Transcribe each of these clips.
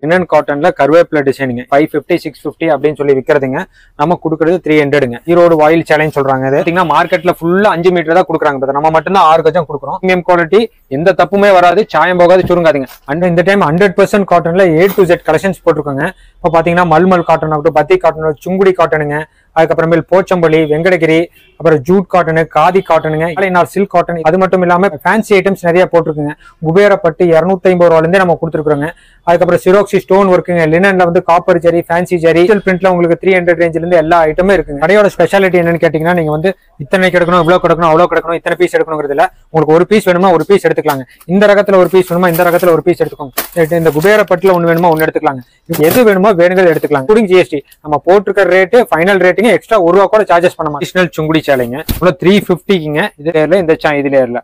Linen காட்டன்ல கருவேப்பிலை designing 550 650 அப்படின்னு சொல்லி விற்கிறதுங்க. நம்ம கொடுக்குறது 300ங்க. ஈரோடு வாயில் சேலஞ்ச் சொல்றாங்க. இது பாத்தீங்கன்னா மார்க்கெட்ல ஃபுல்லா 5 மீட்டர் தான் கொடுக்குறாங்க. நம்ம மட்டும் தான் 6 கஜம் கொடுக்குறோம். பிரீமியம் குவாலிட்டி, எந்த தப்புமே வராது, சாயம் போகாது, சுருங்காதுங்க. அண்ட் இந்த டைம் 100% காட்டன்ல A to Z கலெக்ஷன்ஸ் போட்டிருக்காங்க. இப்போ பாத்தீங்கன்னா மல்மல் காட்டன் ஆகட்டும், பத்தி காட்டன், சுங்குடி காட்டனுங்க, அதுக்கப்புறமேல் போச்சம்பள்ளி, வெங்கடகிரி, அப்புறம் ஜூட் காட்டனு, காதி காட்டனுங்க, சில்க் காட்டன். அது மட்டும் இல்லாம ஃபேன்சி ஐட்டம்ஸ் நிறைய போட்டிருக்குங்க. குபேரப்பட்டு 250 ரூபாயிலிருந்தே நம்ம கொடுத்துருக்காங்க. அதுக்கப்புறம் சிரோக்சி ஸ்டோன் ஒர்க்குங்க, லினன்ல வந்து காப்பர் ஜரி, ஃபேன்சி ஜரி, பிரிண்ட்ல உங்களுக்கு 300 ரேஞ்சில இருந்து எல்லா ஐட்டமே இருக்குங்க. கடையோட ஸ்பெஷாலிட்டி என்னன்னு கேட்டீங்கன்னா, நீங்க வந்து இத்தனை கிடைக்கணும், இவ்வளவு கிடைக்கணும், அவ்வளவு கிடைக்கணும், இத்தனை பீஸ் எடுக்கணுங்கிறது இல்ல. உங்களுக்கு ஒரு பீஸ் வேணுமா ஒரு பீஸ் எடுத்துக்கலாங்க. இந்த ரகத்துல ஒரு பீஸ் வேணுமா இந்த ரகத்துல ஒரு பீஸ் எடுத்துக்கோங்க. இந்த குபேரப்பட்டுல ஒண்ணு வேணுமா ஒன்னு எடுத்துக்கலாங்க. எது வேணுமோ வேணுங்கிறது எடுத்துக்கலாம். கூடிங் GST நம்ம போட்டிருக்கிற ரேட்டு ஃபைனல் ரேட்டுங்க. எக்ஸ்ட்ரா ₹1 கூட சார்ஜஸ் பண்ண மாட்டோம். அடிஷனல் சுங்குடி சேலைங்க 350ங்க. இது லேயர்ல இந்த இது லேயர்ல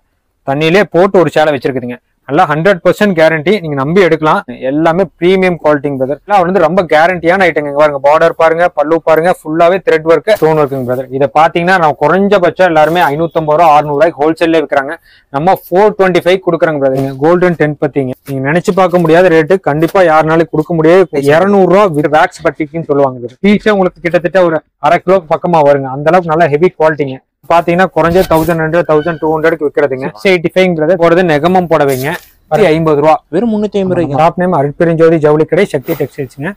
தண்ணியிலே போட்டு ஒரு சேலை வச்சிருக்குதுங்க. நல்லா 100% கேரண்டி, நீங்க நம்பி எடுக்கலாம். எல்லாமே பிரீமியம் குவாலிட்டி பிரதர். வந்து ரொம்ப கேரண்டியான ஐட்டங்க. பாருங்க, பார்டர் பாருங்க, பல்லு பாருங்க, ஃபுல்லாவே த்ரெட் ஒர்க், ஸ்டோன் ஒர்க்குங்க பிரதர். இதை பாத்தீங்கன்னா நம்ம குறைஞ்சபட்சம் எல்லாருமே 550 ரூபா 600 ரூபாய்க்கு ஹோல்சேல்ல விற்கிறாங்க. நம்ம 425 கொடுக்குறாங்க பிரதர். கோல்டன் 10 பத்திங்க நீங்க நினைச்சு பார்க்க முடியாத ரேட்டு. கண்டிப்பா யாருனாலும் கொடுக்க முடியாது. 200 ரூபா வேக்ஸ் பட்டிக்குன்னு சொல்லுவாங்க. பீஸே உங்களுக்கு கிட்டத்தட்ட ஒரு அரை கிலோ பக்கமா வருங்க. அந்த அளவுக்கு நல்லா ஹெவி குவாலிட்டிங்க. பாத்தீங்கன்னா குறைஞ்ச 1100 1200 விற்கிறதுங்க. 685 போறது நெகமம் போடவைங்க 50 ரூபா, வெறும் 350 ரூபாய்க்கு. டாப் நேம் அருட்பெருஞ்சோதி ஜவுளி கடை, சக்தி டெக்ஸ்டைல்ஸ்ங்க.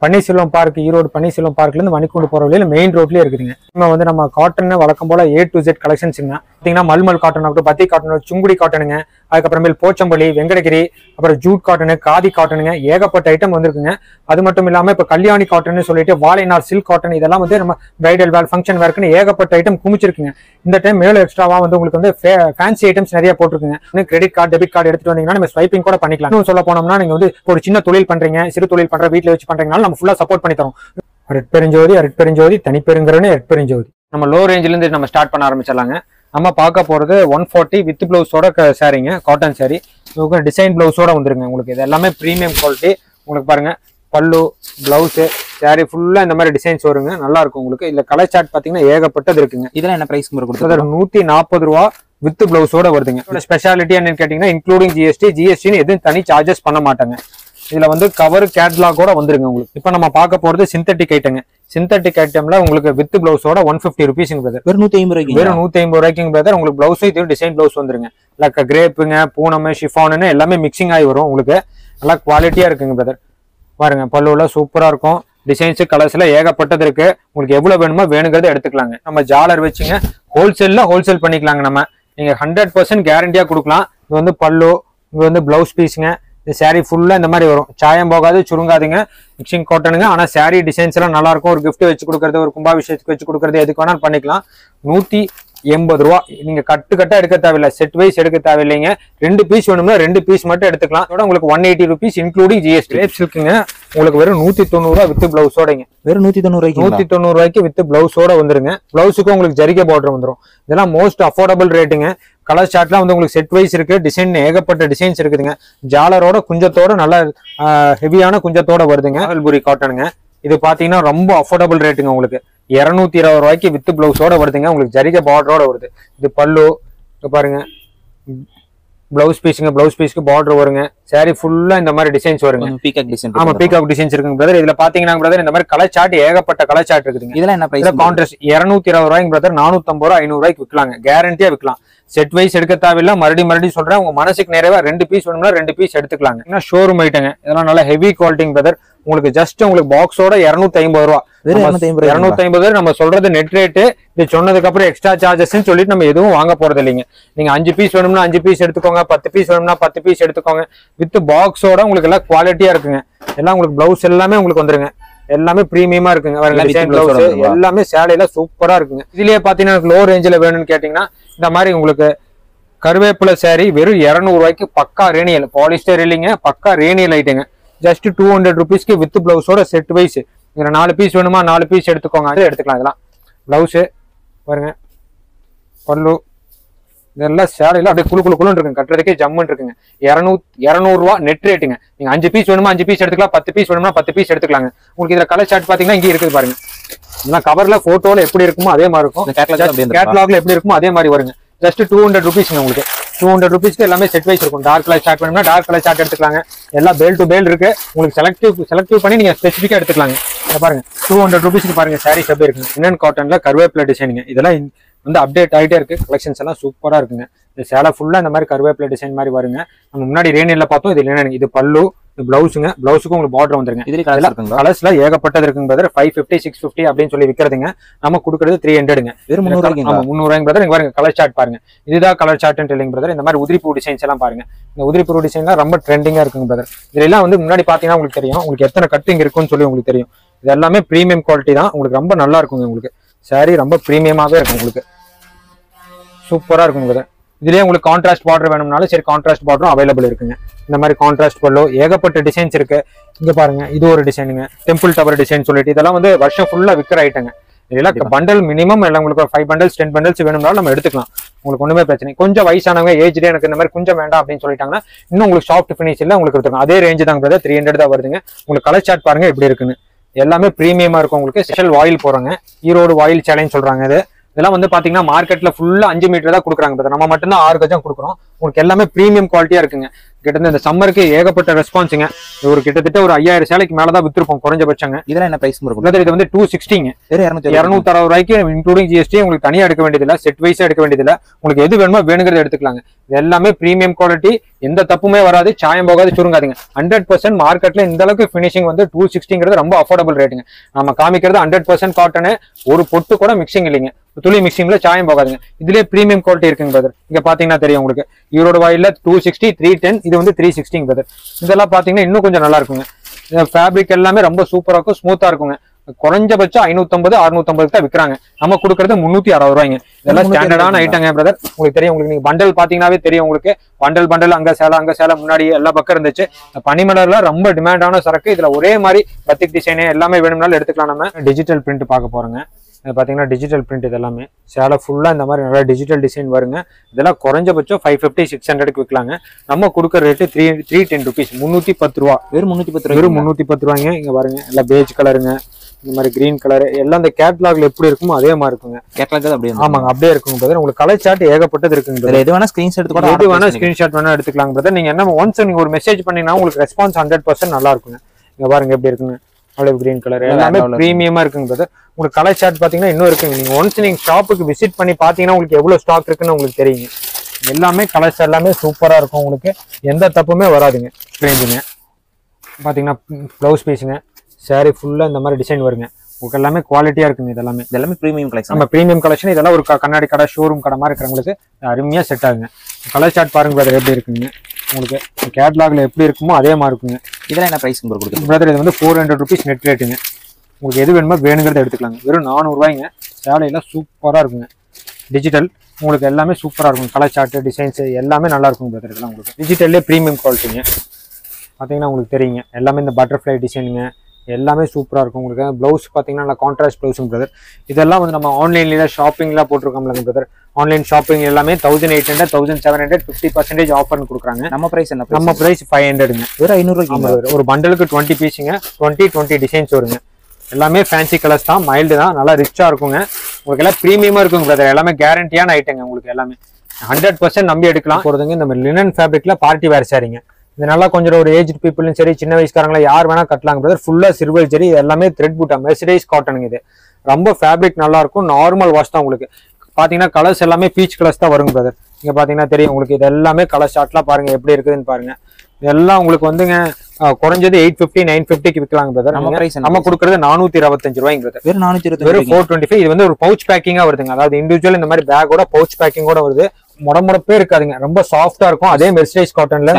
பன்னீர்செல்வம் பார்க், ஈரோடு பன்னீர்செல்வம் பார்க்ல இருந்து மணிக்கூண்டு போற வழியில மெயின் ரோட்லயே இருக்குதுங்க. நம்ம காட்டன் வழக்கம் போல A to Z கலெக்ஷன்ஸுங்க. பாத்தீங்கன்னா மல்மல் காட்டன் ஆகட்டும், பத்தி காட்டன், சுங்குடி காட்டனுங்க, அதுக்கப்புறமேல் போச்சம்பள்ளி, வெங்கடகிரி, அப்புறம் ஜூட் காட்டனு, காதி காட்டனுங்க, ஏகப்பட்ட ஐட்டம் வந்திருக்குங்க. அது மட்டும் இல்லாம இப்ப கல்யாணி காட்டன் சொல்லிட்டு வாழைநார் சில்க் காட்டன், இதெல்லாம் வந்து நம்ம பிரைடல் வேர், ஃபங்க்ஷன் வேர்க்குன்னு ஏகப்பட்ட ஐட்டம் குமிச்சிருக்குங்க. இந்த டைம் மேலும் எக்ஸ்ட்ராவா வந்து உங்களுக்கு வந்து ஃபேன்சி ஐட்டம்ஸ் நிறைய போட்டிருக்குங்க. கிரெடிட் கார்டு, டெபிட் கார்டு எடுத்துட்டு வந்தீங்கன்னா நம்ம ஸ்வைப்பிங் கூட பண்ணிக்கலாம். இன்னும் சொல்ல போனோம்னா, நீங்க வந்து ஒரு சின்ன தொழில் பண்றீங்க, சிறு தொழில் பண்ற, வீட்டுல வச்சு பண்றீங்கனாலும் நம்ம ஃபுல்லா சப்போர்ட் பண்ணி தரோம். அருட்பெருஞ்சோதி தனிப்பெருங்கரனே அருட்பெருஞ்சோதி. நம்ம லோ ரேஞ்சில இருந்து நம்ம ஸ்டார்ட் பண்ண ஆரம்பிச்சிடலாங்க. நம்ம பார்க்க போறது 140 வித் பிளவுஸோட சாரீங்க, காட்டன் சாரி. டிசைன் பிளவுஸோட வந்துருங்க. உங்களுக்கு இது எல்லாமே பிரீமியம் குவாலிட்டி. உங்களுக்கு பாருங்க, பல்லு, பிளவுஸ், சாரி ஃபுல்லா இந்த மாதிரி டிசைன்ஸ் வருங்க. நல்லா இருக்கும் உங்களுக்கு. இல்ல கலர் சார்ட் பாத்தீங்கன்னா ஏகப்பட்டது இருக்குங்க. இதெல்லாம் என்ன பிரைஸ் கொடுக்குறது? 140 ரூபா வித் பிளவுஸோட வருதுங்க. ஸ்பெஷாலிட்டி என்னன்னு கேட்டீங்கன்னா, இன்க்ளூடிங் ஜிஎஸ்டின்னு எதுவும் தனி சார்ஜஸ் பண்ண மாட்டாங்க. இதுல வந்து கவர் கேட்லாகோட வந்துருங்க உங்களுக்கு. இப்ப நம்ம பார்க்க போறது சிந்தட்டிக் ஐட்டங்க. சிந்தட்டிக் ஐட்டம்ல உங்களுக்கு வித் பிளவுஸோட 150 ருபீஸ்ங்க பிரதர். வெறும் 150 ரூபாய்க்கு. வெறும் 150 ரூபாய்க்கு பிரதர். உங்களுக்கு பிளவுஸ் இது டிசைன் பிளவுஸ் வந்துருங்க. இல்ல கிரேப்புங்க, பூனம், ஷிஃபான்னு எல்லாமே மிக்சிங் ஆகி வரும். உங்களுக்கு நல்லா குவாலிட்டியா இருக்குங்க பிரதர். பாருங்க, பல்லுல சூப்பரா இருக்கும். டிசைன்ஸ், கலர்ஸ்ல ஏகப்பட்டது இருக்கு. உங்களுக்கு எவ்வளவு வேணுமோ வேணுங்கிறத எடுத்துக்கலாங்க. நம்ம ஜாலர் வச்சுங்க ஹோல்சேல் பண்ணிக்கலாங்க. நம்ம நீங்க 100% கேரண்டியா கொடுக்கலாம். இது வந்து பல்லு, இது வந்து பிளவுஸ் பீஸுங்க. இந்த சாரீ ஃபுல்லா இந்த மாதிரி வரும். சாயம் போகாது, சுருங்காதுங்க. மிக்சிங் காட்டனுங்க. ஆனா சாரீ டிசைன்ஸ் எல்லாம் நல்லா இருக்கும். ஒரு கிஃப்ட் வச்சு கொடுக்கறது, ஒரு கும்பாபிஷேகத்துக்கு வச்சு கொடுக்கறது, எதுக்கு வேணாலும் பண்ணிக்கலாம். 180 ரூபா. நீங்க கட்டா எடுக்க தேவையில்லை, செட் வைஸ் எடுக்க தேவையில்லைங்க. 2 பீஸ் வேணும்னா 2 பீஸ் மட்டும் எடுத்துக்கலாம். அதோட உங்களுக்கு 180 ருபீஸ் இன்க்ளூடிங் ஜிஎஸ்டி. இருக்குங்க. உங்களுக்கு வெறும் 190 ரூபா வித் பிளவுஸோடங்க. வெறும் 190 ரூபாய்க்கு வித் பிளவுஸோட வந்துருங்க. பிளவுஸுக்கு உங்களுக்கு ஜரிகை பார்டர் வந்துடும். இதெல்லாம் மோஸ்ட் அஃபோர்டபுள் ரேட்டுங்க. கலர் சார்ட்லாம் வந்து உங்களுக்கு செட் வைஸ் இருக்கு. டிசைன் ஏகப்பட்ட டிசைன்ஸ் இருக்குதுங்க. ஜாலரோட குஞ்சத்தோட நல்ல ஹெவியான குஞ்சத்தோட வருதுங்க. அல்புரி காட்டனுங்க. இது பாத்தீங்கன்னா ரொம்ப அஃபோர்டபுள் ரேட்டுங்க. உங்களுக்கு 220 ரூபாய்க்கு வித் பிளவுஸோட வருதுங்க. உங்களுக்கு ஜரிகை பார்டரோட வருது. இது பல்லு பாருங்க, பிளவுஸ் பீஸுங்க. பிளவுஸ் பீஸ்க்கு பார்டர் வருங்க. சாரி ஃபுல்லா இந்த மாதிரி டிசைன்ஸ் வருங்க. Peacock design. ஆமா, பீகாக் டிசைன்ஸ் இருக்குங்க பிரதர். இதுல பாத்தீங்கன்னா பிரதர் இந்த மாதிரி கலர் சார்ட் ஏகப்பட்ட கலர் சார்ட் இருக்குதுங்க. இதெல்லாம் என்ன பிரைஸ்? கான்ட்ராஸ்ட் 220 ரூபாய்க்கு பிரதர். 450 ரூபாய் 500 ரூபாய்க்கு விற்கலாங்க. கேரண்டியா விற்கலாம். செட் வைஸ் எடுக்க தேவையில்லை. மறுபடியும் சொல்றேன், உங்க மனசுக்கு நிறைவா 2 பீஸ் வேணும்னா 2 பீஸ் எடுத்துக்கலாங்க. ஏன்னா ஷோரூம் ஐட்டங்க. இதெல்லாம் நல்லா ஹெவி குவாலிட்டிங் பிரதர். உங்களுக்கு ஜஸ்ட் உங்களுக்கு பாக்ஸோட 250 ரூபா. 250 நம்ம சொல்றது நெட் ரேட்டு. இது சொன்னதுக்கு அப்புறம் எக்ஸ்ட்ரா சார்ஜஸ் சொல்லிட்டு நம்ம எதுவும் வாங்க போறது இல்லைங்க. நீங்க 5 பீஸ் வேணும்னா 5 பீஸ் எடுத்துக்கோங்க. 10 பீஸ் வேணும்னா 10 பீஸ் எடுத்துக்கோங்க. வித் பாக்ஸோட உங்களுக்கு எல்லாம் குவாலிட்டியா இருக்குங்க. எல்லாம் உங்களுக்கு பிளவுஸ் எல்லாமே உங்களுக்கு வந்துருங்க. எல்லாமே பிரீமியமா இருக்குங்க. எல்லாமே சேலையில சூப்பரா இருக்குங்க. இதுலயே பாத்தீங்கன்னா லோ ரேஞ்சில வேணும்னு கேட்டீங்கன்னா, இந்த மாதிரி உங்களுக்கு கருவேப்பிலை சாரி வெறும் 200 ரூபாய்க்கு பக்கா ரேனியல். பாலிஸ்டர் இல்லைங்க, பக்கா ரேனியல் ஐட்டுங்க. ஜஸ்ட் 200 ருபீஸ்க்கு வித் பிளவுஸோட செட் வைஸ். இதுல 4 பீஸ் வேணுமா 4 பீஸ் எடுத்துக்கோங்க. அது எடுத்துக்கலாம். இதெல்லாம் பிளவுஸ் பாருங்க, பல்லு, இதெல்லாம் சேலையில அப்படியே குழுன்னு இருக்குங்க. கட்டுறதுக்கே ஜம்முன்னு இருக்குங்க. 200 ரூபா நெட் ரேட்டுங்க. நீங்க 5 பீஸ் வேணுமா 5 பீஸ் எடுத்துக்கலாம். 10 பீஸ் வேணுமா 10 பீஸ் எடுத்துக்கலாங்க. உங்களுக்கு இதுல கலர் சார்ட் பாத்தீங்கன்னா இங்க இருக்குது பாருங்க. இதெல்லாம் கவர்ல போட்டோல எப்படி இருக்குமோ அதே மாதிரி இருக்கும். கேட்லாக்ல எப்படி இருக்குமோ அதே மாதிரி வருங்க. ஜஸ்ட் 200 ருபீஸ்ங்க. உங்களுக்கு 200 rupees எல்லாமே செட் வைஸ் இருக்கும். டார்க் கலர் ஷார்ட் வேணும்னா டார்க் கலர் ஷார்ட் எடுத்துக்கலாங்க. எல்லாம் பேல் டு பேல் இருக்கு. உங்களுக்கு செலக்டிவ் பண்ணி நீங்க ஸ்பெசிஃபிக்கா எடுத்துக்கலாங்க. பாருங்க 200 rupees பாருங்க சாரீஸ் எப்படி இருக்குங்க. இன்னன் காட்டன்ல கருவேப்பிலை டிசைனுங்க. இதெல்லாம் வந்து அப்டேட் ஆகிட்டே இருக்கு. கலெக்ஷன்ஸ் எல்லாம் சூப்பரா இருக்குங்க. இந்த சேலை ஃபுல்லா இந்த மாதிரி கருவேப்பிலை டிசைன் மாதிரி வருங்க. நம்ம முன்னாடி ரேனியல்ல பார்த்தோம். இது லினன், இது பல்லு, இது பிளவுஸுங்க. பிளவுஸுக்கு உங்களுக்கு பார்டர் வந்துருங்க. இதுல கலர்ஸ்ல ஏகப்பட்டது இருக்குங்க பிரதர். 550 650 அப்படின்னு சொல்லி விற்கிறதுங்க. நம்ம கொடுக்குறது 300ங்க. வெறும் 300 பிரதர். இங்க பாருங்க கலர் சார்ட் பாருங்க. இதுதான் கலர் சார்ட்னு இல்லைங்க பிரதர். இந்த மாதிரி உதிரிப்பூ டிசைன்ஸ் எல்லாம் பாருங்க. இந்த உதிரிப்பூ டிசைன்லாம் ரொம்ப ட்ரெண்டிங்கா இருக்குங்க பிரதர். இதெல்லாம் வந்து முன்னாடி பாத்தீங்கன்னா உங்களுக்கு தெரியும். உங்களுக்கு எத்தனை கட்டிங் இருக்குன்னு சொல்லி உங்களுக்கு தெரியும். இது எல்லாமே பிரீமியம் குவாலிட்டி தான். உங்களுக்கு ரொம்ப நல்லா இருக்குங்க. உங்களுக்கு சாரி ரொம்ப பிரீமியமாவே இருக்கும். உங்களுக்கு சூப்பரா இருக்கும் பிரதர். இதுலயே உங்களுக்கு கான்ட்ராஸ்ட் பார்டர் வேணும்னாலும் சரி, கான்ட்ராஸ்ட் பார்டரும் அவைலபிள் இருக்குங்க. இந்த மாதிரி கான்ட்ராஸ்ட் பல்லோ ஏகப்பட்ட டிசைன்ஸ் இருக்கு. இங்க பாருங்க இது ஒரு டிசைனுங்க. டெம்பிள் டவர் டிசைன் சொல்லிட்டு இதெல்லாம் வந்து வருஷம் ஃபுல்லா விற்கிற ஐட்டங்க. இதெல்லாம் பண்டல் மினிமம் எல்லாம் உங்களுக்கு 5 bundles 10 bundles வேணும்னாலும் நம்ம எடுத்துக்கலாம். உங்களுக்கு ஒண்ணுமே பிரச்சனை. கொஞ்சம் வயசானவங்க ஏஜ்டே எனக்கு இந்த மாதிரி கொஞ்சம் வேண்டாம் அப்படின்னு சொல்லிட்டாங்கன்னா இன்னும் உங்களுக்கு சாஃப்ட் ஃபினிஷ் இல்ல உங்களுக்கு எடுத்துக்கலாம். அதே ரேஞ்சு தான் பிரதர். 300 தான் வருதுங்க. உங்களுக்கு கலர் சார்ட் பாருங்க எப்படி இருக்குன்னு. எல்லாமே பிரீமியமா இருக்கும். உங்களுக்கு ஸ்பெஷல் வாயில் போறாங்க. ஈரோடு வாயில் சேலஞ்ச் சொல்றாங்க. இது இதெல்லாம் வந்து பாத்தீங்கன்னா மார்க்கெட்ல ஃபுல்லா 5 மீட்டர் தான் கொடுக்குறாங்க. நம்ம மட்டும் தான் 6 கஜம் கொடுக்குறோம். உங்களுக்கு எல்லாமே பிரீமியம் குவாலிட்டியா இருக்குங்க. கிட்டத்தட்ட இந்த சம்மருக்கு ஏகப்பட்ட ரெஸ்பான்ஸுங்க. ஒரு கிட்டத்தட்ட ஒரு 5000 சேலைக்கு மேலதான் வித்துருப்போம் குறைஞ்சபட்சங்க. இதெல்லாம் என்ன பிரைஸ் இருக்கும்? இது வந்து 260ங்க. 260 ரூபாய்க்கு இன்க்ளூடிங் ஜிஎஸ்டி. உங்களுக்கு தனியா எடுக்க வேண்டியதில்ல, செட் வைஸா எடுக்க வேண்டியதில்ல. உங்களுக்கு எது வேணுமோ வேணுங்கிறத எடுத்துக்கலாங்க. இது எல்லாமே பிரீமியம் குவாலிட்டி. எந்த தப்புமே வராது, சாயம் போகாது, சுருங்காதுங்க. 100% மார்க்கெட்ல இந்த அளவுக்கு பினிஷிங் வந்து 260ங்கிறது ரொம்ப அஃபோர்டபுள் ரேட்டுங்க. நம்ம காமிக்கிறது 100% காட்டனு. ஒரு பொட்டு கூட மிக்சிங் இல்லைங்க. துளி மிக்சிங்ல சாயம் போகாதுங்க. இதுலயே பிரீமியம் குவாலிட்டி இருக்குங்க பிரதர். இங்க பாத்தீங்கன்னா தெரியும் உங்களுக்கு. ஈரோடு வாயில 260 310, இது வந்து 360 பிரதர். இதெல்லாம் பாத்தீங்கன்னா இன்னும் கொஞ்சம் நல்லா இருக்குங்க. ஃபேப்ரிக் எல்லாமே ரொம்ப சூப்பரா இருக்கும், ஸ்மூத்தா இருக்குங்க. குறைஞ்சபட்சம் 550 650 தான் விற்கிறாங்க. நம்ம கொடுக்கறது 360 ரூபாய்ங்க. இதெல்லாம் ஸ்டாண்டர்டான ஐட்டங்க பிரதர். உங்களுக்கு தெரியும். உங்களுக்கு நீங்க பண்டல் பாத்தீங்கன்னாவே தெரியும். உங்களுக்கு பண்டல் அங்க சேலை முன்னாடி எல்லா பக்கம் இருந்துச்சு. பனிமலர்ல ரொம்ப டிமாண்டான சரக்கு. இதுல ஒரே மாதிரி பத்திக் டிசைன் எல்லாமே வேணும்னாலும் எடுத்துக்கலாம். நம்ம டிஜிட்டல் பிரிண்ட் பார்க்க போறோங்க. பாத்தீங்கன்னா டிஜிட்டல் பிரிண்ட் இதெல்லாமே சேலை ஃபுல்லா இந்த மாதிரி நிறைய டிஜிட்டல் டிசைன் வருங்க. இதெல்லாம் குறைஞ்சபட்சம் 550 600க்கு விற்கலாங்க. நம்ம கொடுக்குற ரேட்டு 310 rupees, 310 ரூபா. வெறும் 310 ரூபாய்ங்க. இங்க பாருங்க எல்லாம் பேஜ் கலருங்க. இந்த மாதிரி கிரீன் கலர் எல்லாம் இந்த கேட்லாக்ல எப்படி இருக்குமோ அதே மாதிரி இருக்குங்க. கேட்லாக் அப்படியே ஆமாங்க, அப்படியே இருக்குங்க பிரதர். உங்களுக்கு கலர் சார்ட் ஏகப்பட்டது இருக்குங்க. எது வேணா ஸ்கிரீன்ஷாட் வேணா எடுத்துக்கலாம் பிரதர். நீங்க என்ன ஒன்ஸ் நீங்க ஒரு மெசேஜ் பண்ணீங்கன்னா உங்களுக்கு ரெஸ்பான்ஸ் 100% நல்லா இருக்குங்க. இங்க பாருங்க எப்படி இருக்குங்க. ஆலிவ் கிரீன் கலர் எல்லாமே பிரீமியமா இருக்குங்க பிரதர். உங்களுக்கு கலர் சார்ட் பாத்தீங்கன்னா இன்னும் இருக்குங்க. நீங்க ஒன்ஸ் நீங்க ஷாப்புக்கு விசிட் பண்ணி பாத்தீங்கன்னா உங்களுக்கு எவ்வளவு ஸ்டாக் இருக்குன்னு உங்களுக்கு தெரியுங்க. எல்லாமே கலர்ஸ் எல்லாமே சூப்பரா இருக்கும். உங்களுக்கு எந்த தப்புமே வராதுங்க. ரேஞ்சுங்க பாத்தீங்கன்னா பிளவுஸ் பீஸுங்க. சாரி ஃபுல்லா இந்த மாதிரி டிசைன் வருங்க. உங்களுக்கு எல்லாமே குவாலிட்டியா இருக்குங்க. இதெல்லாமே பிரீமியம் கலெக்ஷன். நம்ம பிரீமியம் கலெக்ஷன். இதெல்லாம் ஒரு கண்ணாடி கடை, ஷோரூம் கடை மாதிரி இருக்கிறவங்களுக்கு அருமையா செட் ஆகுங்க. கலர் சார்ட் பாருங்க பிரதர் எப்படி இருக்குங்க. உங்களுக்கு கேட்லாக்ல எப்படி இருக்குமோ அதே மாதிரி இருக்குங்க. இதெல்லாம் என்ன பிரைஸ் பிரதர்? இது வந்து 400 rupees நெட் ரேட்டுங்க. உங்களுக்கு எது வேணுமோ வேணுங்கிறத எடுத்துக்கலாங்க. வெறும் 400 ரூபாய்ங்க. சேலையெல்லாம் சூப்பரா இருக்குங்க. டிஜிட்டல் உங்களுக்கு எல்லாமே சூப்பரா இருக்கும். கலர் சார்ட் டிசைன்ஸ் எல்லாமே நல்லா இருக்கும் பிரதர். இதெல்லாம் உங்களுக்கு டிஜிட்டல்லே பிரீமியம் குவாலிட்டிங்க. பாத்தீங்கன்னா உங்களுக்கு தெரியுங்க. எல்லாமே இந்த பட்டர்ஃப்ளை டிசைனுங்க எல்லாமே சூப்பரா இருக்கும். உங்களுக்கு பிளவுஸ் பாத்தீங்கன்னா நல்லா கான்ட்ராஸ்ட் பிளவுஸுங்க பிரதர். இதெல்லாம் வந்து நம்ம ஆன்லைன்ல ஷாப்பிங்ல போட்டிருக்கோம்ல பிரதர். ஆன்லைன் ஷாப்பிங் எல்லாமே 1800 1700 50% ஆஃபர்னு கொடுக்குறாங்க. நம்ம பிரைஸ் என்ன? நம்ம பிரைஸ் 500ங்க. வெறும் 500 ஒரு பண்டலுக்கு 20 பீஸுங்க. 20 டிசைன்ஸ் வருங்க. எல்லாமே ஃபேன்சி கலர்ஸ் தான், மைல்டு தான், நல்லா ரிச்சா இருக்குங்க. உங்களுக்கு எல்லாம் பிரீமியமா இருக்குங்க பிரதர். எல்லாமே கேரண்டியான ஐட்டங்க. உங்களுக்கு எல்லாமே 100% நம்பி எடுக்கலாம் போறதுங்க. இந்த லினன் ஃபேப்ரிக்ல பார்ட்டி வேர் சாரிங்க. இது நல்லா கொஞ்சம் ஒரு ஏஜ் பீப்புளும் சரி, சின்ன வயசுக்காரங்களா யார் வேணா கட்டலாங்க பிரதர். ஃபுல்லா சில்வர் ஜெரி எல்லாமே த்ரெட் பூட்டா மெர்சிடைஸ் காட்டனுங்க. இது ரொம்ப ஃபேப்ரிக் நல்லா இருக்கும். நார்மல் வாஷ் தான். உங்களுக்கு பாத்தீங்கன்னா கலர்ஸ் எல்லாமே பீச் கலர்ஸ் தான் வருங்க பிரதர். இங்க பாத்தீங்கன்னா தெரியும் உங்களுக்கு. இது எல்லாமே கலர் ஷார்ட்லாம் பாருங்க எப்படி இருக்குதுன்னு பாருங்க. இதெல்லாம் உங்களுக்கு வந்துங்க குறைஞ்சது 850 950க்கு விற்கலாங்க பிரதர். நம்ம கொடுக்கறது 425 ரூபாய்ங்க பிரதர். வெறும் 425. இது வந்து ஒரு பவுச் பேக்கிங்கா வருதுங்க. அதாவது இண்டிவிஜுவல் இந்த மாதிரி பேக்கோட பவுச் பேக்கிங்கோட வருது. முடமுடப்பே இருக்காதுங்க. ரொம்ப சாஃப்டா இருக்கும். அதே மெர்சிடைஸ் காட்டன்ல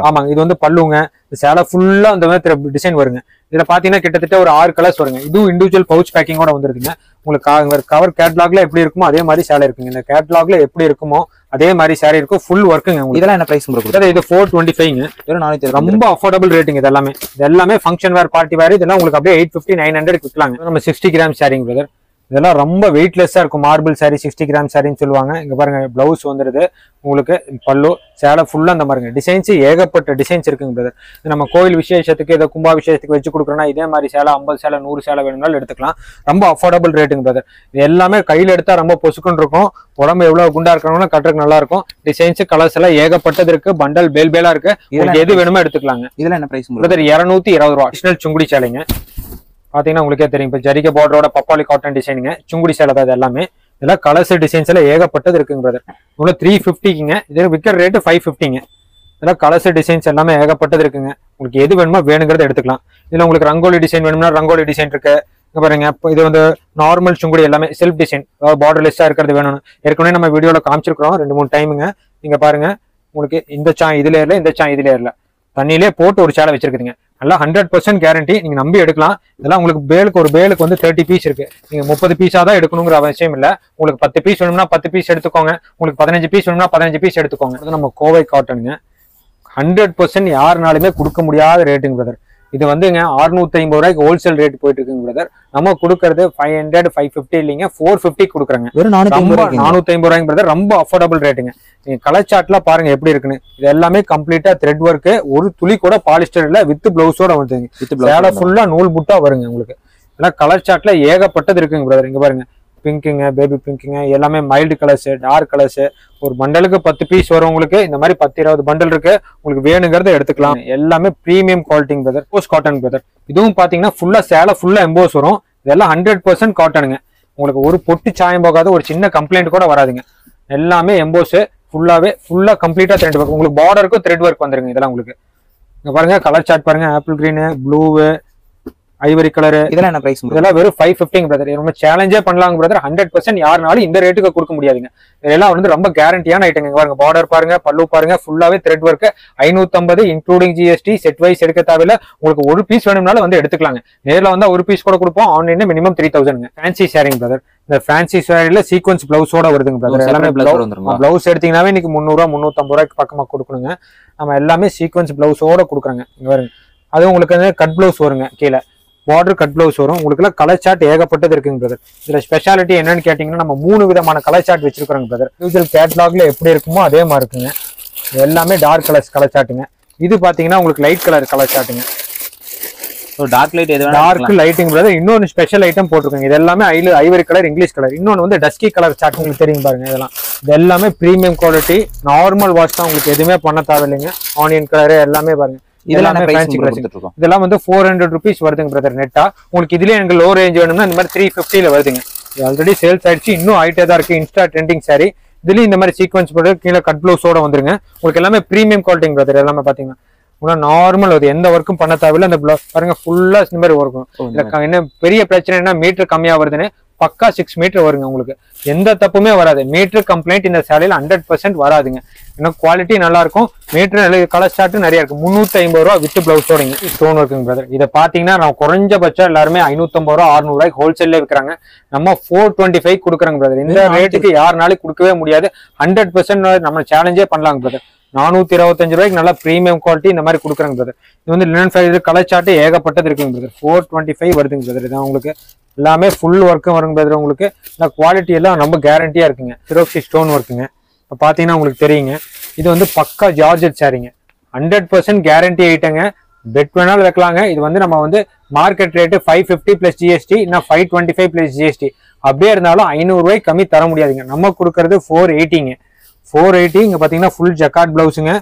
ஆமாங்க. இது வந்து பல்லுங்க. சேலை ஃபுல்லா அந்த மாதிரி டிசைன் வருங்க. இதுல பாத்தீங்கன்னா கிட்டத்தட்ட ஒரு 6 கலர்ஸ் வருங்க. இதுவும் இண்டிவிஜுவல் பவுச் பேக்கிங்கோட வந்துருதுங்க. உங்களுக்கு கவர் கேட்லாக்ல எப்படி இருக்குமோ அதே மாதிரி சேலை இருக்குங்க. இந்த கேட்லாக்ல எப்படி இருக்குமோ அதே மாதிரி சாரி இருக்கும். ஃபுல் ஒர்க்குங்க. இதெல்லாம் என்ன பிரைஸ் கொடுக்குறது? இது 425ங்க. ரொம்ப அஃபோர்டபுள் ரேட்டுங்க. இது எல்லாமே ஃபங்க்ஷன் வேர், பார்ட்டி வேர். இதெல்லாம் உங்களுக்கு அப்படியே 850 900 விற்கலாங்க. நம்ம 60 கிராம் சாரிங்க பிரதர். இதெல்லாம் ரொம்ப வெயிட்லெஸ்ஸா இருக்கும். மார்பிள் சாரி 60 கிராம் சாரின்னு சொல்லுவாங்க. இங்க பாருங்க பிளவுஸ் வந்துருது உங்களுக்கு, பல்லு சேலை ஃபுல்லா அந்த மாதிரிங்க டிசைன்ஸ் ஏகப்பட்ட டிசைன்ஸ் இருக்குங்க பிரதர். இது நம்ம கோயில் விசேஷத்துக்கு இதை கும்பாபிஷேகத்துக்கு வச்சு கொடுக்குறோம்னா இதே மாதிரி சேலை 50 சேலை 100 சேலை வேணும்னாலும் எடுத்துக்கலாம். ரொம்ப அஃபோர்டபுள் ரேட்டுங்க பிரதர். இது எல்லாமே கையில் எடுத்தா ரொம்ப பொசுக்குன்னு இருக்கும். உடம்பு எவ்வளவு குண்டா இருக்கணும்னா கட்டுறதுக்கு நல்லா இருக்கும். டிசைன்ஸ் கலர்ஸ் எல்லாம் ஏகப்பட்டது இருக்கு. பண்டல் பேலா இருக்கு. எது வேணுமோ எடுத்துக்கலாங்க. இதெல்லாம் என்ன பிரைஸ் பிரதர்? 220 ரூபா. அடிஷனல் சுங்குடி சேலைங்க. பாத்தீங்கன்னா உங்களுக்கே தெரியும். இப்போ ஜரிகை பார்டரோட பப்பாளி காட்டன் டிசைனுங்க. சுங்குடி சேலை தான் இது எல்லாமே. இதெல்லாம் கலர்ஸ் டிசைன்ஸ் எல்லாம் ஏகப்பட்டது இருக்குங்க பிரதர். உங்களுக்கு 350ங்க. இது விற்கிற ரேட்டு 550ங்க. இதெல்லாம் கலர்ஸ் டிசைன்ஸ் எல்லாமே ஏகப்பட்டது இருக்குங்க. உங்களுக்கு எது வேணுமோ வேணுங்கிறத எடுத்துக்கலாம். இதுல உங்களுக்கு ரங்கோலி டிசைன் வேணும்னா ரங்கோலி டிசைன் இருக்கு. பாருங்க இது வந்து நார்மல் சுங்குடி எல்லாமே செல்ஃப் டிசைன், பார்டர்லெஸ்ஸா இருக்கிறது வேணும். ஏற்கனவே நம்ம வீடியோல காமிச்சிருக்கிறோம் 2-3 டைமுங்க. நீங்க பாருங்க உங்களுக்கு இந்த இதுல ஏறல, இந்த இதுல ஏறல, தண்ணியிலே போட்டு ஒரு சேலை வச்சிருக்குதுங்க. நல்லா 100% கேரண்டி. நீங்க நம்பி எடுக்கலாம். இதெல்லாம் உங்களுக்கு பேலுக்கு ஒரு பேலுக்கு வந்து 30 பீஸ் இருக்கு. நீங்க 30 பீஸா தான் எடுக்கணுங்கிற அவசியம் இல்ல. உங்களுக்கு 10 பீஸ் வேணும்னா 10 பீஸ் எடுத்துக்கோங்க. உங்களுக்கு 15 பீஸ் வேணும்னா 15 பீஸ் எடுத்துக்கோங்க. இது நம்ம கோவை காட்டனுங்க. 100% யாருனாலுமே கொடுக்க முடியாத ரேட்டுங்க பிரதர். இது வந்துங்க 650 ரூபாய்க்கு ஹோல்சேல் ரேட் போயிட்டு இருக்குங்க பிரதர். நம்ம கொடுக்கறது 500 550 இல்லைங்க, 450 கொடுக்குறாங்க. 450 ரூபாய்க்கு பிரதர். ரொம்ப அஃபோர்டபுள் ரேட்டுங்க. நீங்க கலர் சார்ட்லாம் பாருங்க எப்படி இருக்குன்னு. இது எல்லாமே கம்ப்ளீட்டா த்ரெட் ஒர்க், ஒரு துளி கூட பாலிஸ்டர் இல்ல, வித் பிளவுஸோட வந்துங்க. சேலை ஃபுல்லா நூல் புட்டா வருங்க உங்களுக்கு. ஏன்னா கலர் சார்ட்ல ஏகப்பட்டது இருக்குங்க பிரதர். இங்க பாருங்க பிங்க்குங்க, பேபி பிங்க்குங்க, எல்லாமே மைல்டு கலர்ஸ், டார்க் கலர்ஸ். ஒரு பண்டலுக்கு 10 பீஸ் வரும் உங்களுக்கு. இந்த மாதிரி 10-20 பண்டல் இருக்கு. உங்களுக்கு வேணுங்கிறத எடுத்துக்கலாம். எல்லாமே premium quality brother. Post cotton brother. இதுவும் பாத்தீங்கன்னா ஃபுல்லா சேலை ஃபுல்லா எம்போஸ் வரும். இதெல்லாம் 100% காட்டனுங்க. உங்களுக்கு ஒரு பொட்டு சாயம் போகாத, ஒரு சின்ன கம்ப்ளைண்ட் கூட வராதுங்க. எல்லாமே எம்போஸ் ஃபுல்லா கம்ப்ளீட்டா த்ரெட் ஒர்க். உங்களுக்கு பார்டருக்கும் த்ரெட் ஒர்க் வந்துருங்க. இதெல்லாம் உங்களுக்கு இங்க பாருங்க கலர் சார்ட் பாருங்க. Apple green, blue, Ivory colour. இதெல்லாம் என்ன பிரைஸ்? இதெல்லாம் வெறும் 550 பிரதர். நம்ம சேலஞ்சே பண்ணலாங்க பிரதர். 100% யாருனாலும் இந்த ரேட்டுக்கு கொடுக்க முடியாதுங்க. இதெல்லாம் வந்து ரொம்ப கேரண்டியான ஐட்டங்க. பாருங்க பார்டர் பாருங்க, பல்லு பாருங்க, ஃபுல்லாவே thread work. 550 including GST. Set wise எடுக்க தேவையில்ல. உங்களுக்கு ஒரு பீஸ் வேணும்னாலும் வந்து எடுத்துக்கலாங்க. நேரில் வந்தா ஒரு பீஸ் கூட கொடுப்போம். ஆன்லைன்ல மினிமம் 3000ங்க. Fancy sharing brother. இந்த ஃபேன்சி சாரில சீக்வன்ஸ் பிளவுஸோட வருதுங்க பிரதர். எல்லாமே பிளவுஸ் எடுத்தீங்கன்னாவே இன்னைக்கு 300 ரூபா 350 ரூபாய்க்கு பக்கமா கொடுக்கணுங்க. நம்ம எல்லாமே சீக்வன்ஸ் பிளவுஸோட கொடுக்குறாங்க. இங்க வருங்க. அது உங்களுக்கு வந்து கட் பிளவுஸ் வருங்க. கீழே பார்டர் கட் பிளவுஸ் வரும். உங்களுக்கு எல்லாம் கலர் சார்ட் ஏகப்பட்டது இருக்குங்க பிரதர். இதுல ஸ்பெஷாலிட்டி என்னன்னு கேட்டீங்கன்னா நம்ம 3 விதமான கலர் சார்ட் வச்சிருக்கிறோங்க பிரதர். யூசுவல் கேட்லாக்ல எப்படி இருக்குமோ அதே மாதிரி இருக்குங்க. எல்லாமே டார்க் கலர்ஸ் கலர் சார்ட்டுங்க. இது பாத்தீங்கன்னா உங்களுக்கு லைட் கலர் கலர் சார்ட்டுங்க. டார்க் லைட் எது டார்க் லைட்டிங் பிரதர். இன்னொன்னு ஸ்பெஷல் ஐட்டம் போட்டிருக்காங்க. இது எல்லாமே ஐவரி கலர், இங்கிலீஷ் கலர். இன்னொன்னு வந்து டஸ்கி கலர் சார்ட் உங்களுக்கு தெரியும் பாருங்க. இதெல்லாம் இது எல்லாமே பிரீமியம் குவாலிட்டி. நார்மல் வாஷ் தான். உங்களுக்கு எதுவுமே பண்ண தேவையில்லைங்க. ஆனியன் கலர் எல்லாமே பாருங்க. இதெல்லாம் வந்து 400 rupees வருதுங்க பிரதர் நெட்டா. உங்களுக்கு இதுலயே எனக்கு லோ ரேஞ்ச் வேணும்னா இந்த மாதிரி 350ல வருதுங்க. ஆல்ரெடி சேல்ஸ் ஆயிடுச்சு. இன்னும் ஆயிட்டே தான் இருக்கு. Insta trending sorry. இதுலயும் இந்த மாதிரி சீக்வன்ஸ் போட்டு கீழே கட் பிளவுஸோட வந்துருங்க. உங்களுக்கு எல்லாமே பிரீமியம் குவாலிட்டி பிரதர். எல்லாமே பாத்தீங்கன்னா நார்மல் அது எந்த ஒர்க்கும் பண்ண தேவையில்ல. இந்த பிளவுஸ் பாருங்க ஃபுல்லா இந்த மாதிரி ஒர்க்கும். என்ன பெரிய பிரச்சனை என்ன, மீட்டர் கம்மியா வருதுன்னு பக்கா 6 மீட்டர் வருங்க. உங்களுக்கு எந்த தப்புமே வராது. மீட்டர் கம்ப்ளைண்ட் இந்த சேலையில 100% வராதுங்க. இன்னும் குவாலிட்டி நல்லா இருக்கும். மீட்டர் கலர் சார்ட் நிறைய இருக்கு. 350 ரூபா வித் பிளவுஸோட ஸ்டோன் ஒர்க்குங்க பிரதர். இதை பாத்தீங்கன்னா நான் குறைஞ்சபட்சம் எல்லாருமே 550 ரூபா 600 ரூபாய்க்கு ஹோல்சேல்ல விற்கிறாங்க. நம்ம 425 கொடுக்குறாங்க பிரதர். இந்த ரேட்டுக்கு யாருனாலும் கொடுக்கவே முடியாது. 100% நம்ம சேலஞ்சே பண்ணலாங்க பிரதர். 425 ரூபாய்க்கு நல்லா பிரீமியம் குவாலிட்டி இந்த மாதிரி கொடுக்குறாங்க பிரதர். இது வந்து லினன் ஃபைபர் கலர் சார்ட் ஏகப்பட்டது இருக்குங்க பிரதர். 425 வருதுங்க பிரதர். இதான் உங்களுக்கு எல்லாமே ஃபுல் ஒர்க்கும் வருங்க பிரதர். உங்களுக்கு இந்த குவாலிட்டி எல்லாம் ரொம்ப கேரண்டியா இருக்குங்க. சிரோக்சி ஸ்டோன் ஒர்க்குங்க. இப்போ பார்த்தீங்கன்னா உங்களுக்கு தெரியுங்க. இது வந்து பக்கா ஜார்ஜெட் சாரிங்க. 100% கேரண்டி ஐட்டங்க. பெட் வேணாலும் வைக்கலாங்க. இது வந்து நம்ம வந்து மார்க்கெட் ரேட்டு 550 + ஜிஎஸ்டி, இல்லை 525 + ஜிஎஸ்டி. அப்படியே இருந்தாலும் 500 ரூபாய்க்கு கம்மி தர முடியாதுங்க. நம்ம கொடுக்கறது 480ங்க. 480. இங்க பாத்தீங்கன்னா ஃபுல் ஜக்கார்ட் பிளவுஸுங்க.